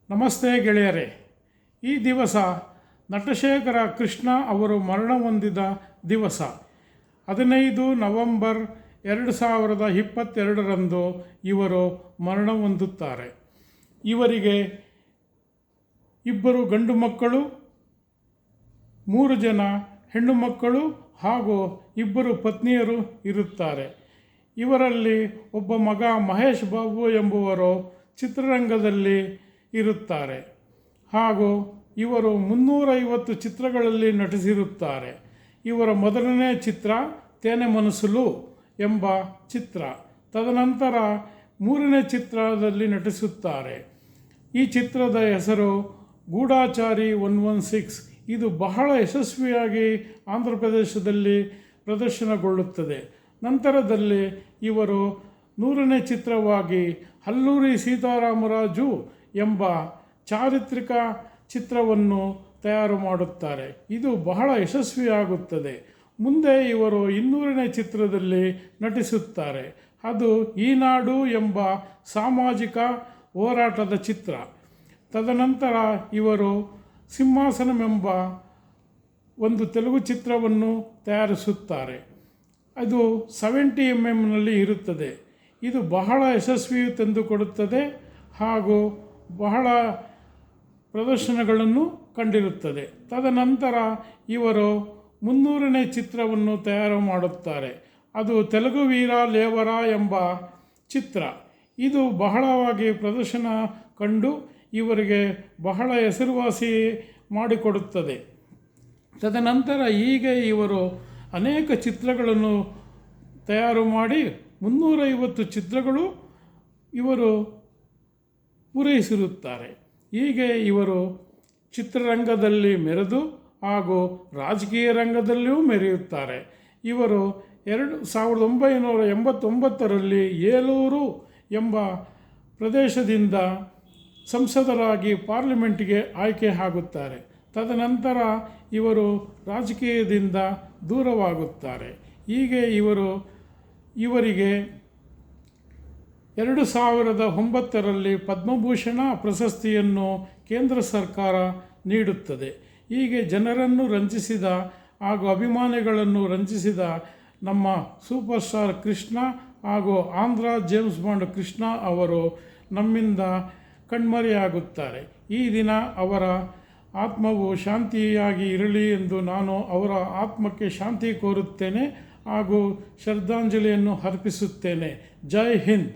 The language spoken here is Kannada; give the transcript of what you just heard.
ನಮಸ್ತೆ ಗೆಳೆಯರೇ. ಈ ದಿವಸ ನಟಶೇಖರ ಕೃಷ್ಣ ಅವರು ಮರಣ ಹೊಂದಿದ ದಿವಸ. 15 ನವೆಂಬರ್ 2022ರಂದು ಇವರು ಮರಣ ಹೊಂದುತ್ತಾರೆ. ಇವರಿಗೆ 2 ಗಂಡು ಮಕ್ಕಳು, 3 ಜನ ಹೆಣ್ಣು ಮಕ್ಕಳು ಹಾಗೂ 2 ಪತ್ನಿಯರು ಇರುತ್ತಾರೆ. ಇವರಲ್ಲಿ ಒಬ್ಬ ಮಗ ಮಹೇಶ್ ಬಾಬು ಎಂಬುವರು ಚಿತ್ರರಂಗದಲ್ಲಿ ಇರುತ್ತಾರೆ ಹಾಗೂ ಇವರು 350 ಚಿತ್ರಗಳಲ್ಲಿ ನಟಿಸಿರುತ್ತಾರೆ. ಇವರ ಮೊದಲನೇ ಚಿತ್ರ ತೇನೆ ಮನಸ್ಸುಲು ಎಂಬ ಚಿತ್ರ. ತದನಂತರ 3ನೇ ಚಿತ್ರದಲ್ಲಿ ನಟಿಸುತ್ತಾರೆ. ಈ ಚಿತ್ರದ ಹೆಸರು ಗೂಢಚಾರಿ 116. ಇದು ಬಹಳ ಯಶಸ್ವಿಯಾಗಿ ಆಂಧ್ರ ಪ್ರದೇಶದಲ್ಲಿ ಪ್ರದರ್ಶನಗೊಳ್ಳುತ್ತದೆ. ನಂತರದಲ್ಲಿ ಇವರು 100ನೇ ಚಿತ್ರವಾಗಿ ಅಲ್ಲೂರಿ ಸೀತಾರಾಮರಾಜು ಎಂಬ ಚಾರಿತ್ರಿಕ ಚಿತ್ರವನ್ನು ತಯಾರು ಮಾಡುತ್ತಾರೆ. ಇದು ಬಹಳ ಯಶಸ್ವಿಯಾಗುತ್ತದೆ. ಮುಂದೆ ಇವರು 200ನೇ ಚಿತ್ರದಲ್ಲಿ ನಟಿಸುತ್ತಾರೆ. ಅದು ಈ ನಾಡು ಎಂಬ ಸಾಮಾಜಿಕ ಹೋರಾಟದ ಚಿತ್ರ. ತದನಂತರ ಇವರು ಸಿಂಹಾಸನವೆಂಬ ಒಂದು ತೆಲುಗು ಚಿತ್ರವನ್ನು ತಯಾರಿಸುತ್ತಾರೆ. ಅದು 70mm ಇರುತ್ತದೆ. ಇದು ಬಹಳ ಯಶಸ್ವಿಯು ತಂದುಕೊಡುತ್ತದೆ ಹಾಗೂ ಬಹಳ ಪ್ರದರ್ಶನಗಳನ್ನು ಕಂಡಿರುತ್ತದೆ. ತದನಂತರ ಇವರು 300ನೇ ಚಿತ್ರವನ್ನು ತಯಾರು ಮಾಡುತ್ತಾರೆ. ಅದು ತೆಲುಗು ವೀರ ಲೇವರ ಎಂಬ ಚಿತ್ರ. ಇದು ಬಹಳವಾಗಿ ಪ್ರದರ್ಶನ ಕಂಡು ಇವರಿಗೆ ಬಹಳ ಹೆಸರುವಾಸಿ ಮಾಡಿಕೊಡುತ್ತದೆ. ತದನಂತರ ಹೀಗೆ ಇವರು ಅನೇಕ ಚಿತ್ರಗಳನ್ನು ತಯಾರು ಮಾಡಿ 350 ಚಿತ್ರಗಳು ಇವರು ಪೂರೈಸಿರುತ್ತಾರೆ. ಹೀಗೆ ಇವರು ಚಿತ್ರರಂಗದಲ್ಲಿ ಮೆರೆದು ಹಾಗೂ ರಾಜಕೀಯ ರಂಗದಲ್ಲಿಯೂ ಮೆರೆಯುತ್ತಾರೆ. ಇವರು 1989ರಲ್ಲಿ ಏಲೂರು ಎಂಬ ಪ್ರದೇಶದಿಂದ ಸಂಸದರಾಗಿ ಪಾರ್ಲಿಮೆಂಟ್ಗೆ ಆಯ್ಕೆ ಆಗುತ್ತಾರೆ. ತದನಂತರ ಇವರು ರಾಜಕೀಯದಿಂದ ದೂರವಾಗುತ್ತಾರೆ. ಹೀಗೆ ಇವರಿಗೆ 2009ರಲ್ಲಿ ಪದ್ಮಭೂಷಣ ಪ್ರಶಸ್ತಿಯನ್ನು ಕೇಂದ್ರ ಸರ್ಕಾರ ನೀಡುತ್ತದೆ. ಹೀಗೆ ಜನರನ್ನು ರಂಜಿಸಿದ ಹಾಗೂ ಅಭಿಮಾನಿಗಳನ್ನು ರಂಜಿಸಿದ ನಮ್ಮ ಸೂಪರ್ ಸ್ಟಾರ್ ಕೃಷ್ಣ ಹಾಗೂ ಆಂಧ್ರ ಜೇಮ್ಸ್ ಬಾಂಡ್ ಕೃಷ್ಣ ಅವರು ನಮ್ಮಿಂದ ಕಣ್ಮರೆಯಾಗುತ್ತಾರೆ. ಈ ದಿನ ಅವರ ಆತ್ಮವು ಶಾಂತಿಯಾಗಿ ಇರಲಿ ಎಂದು ನಾನು ಅವರ ಆತ್ಮಕ್ಕೆ ಶಾಂತಿ ಕೋರುತ್ತೇನೆ ಹಾಗೂ ಶ್ರದ್ಧಾಂಜಲಿಯನ್ನು ಅರ್ಪಿಸುತ್ತೇನೆ. ಜೈ ಹಿಂದ್.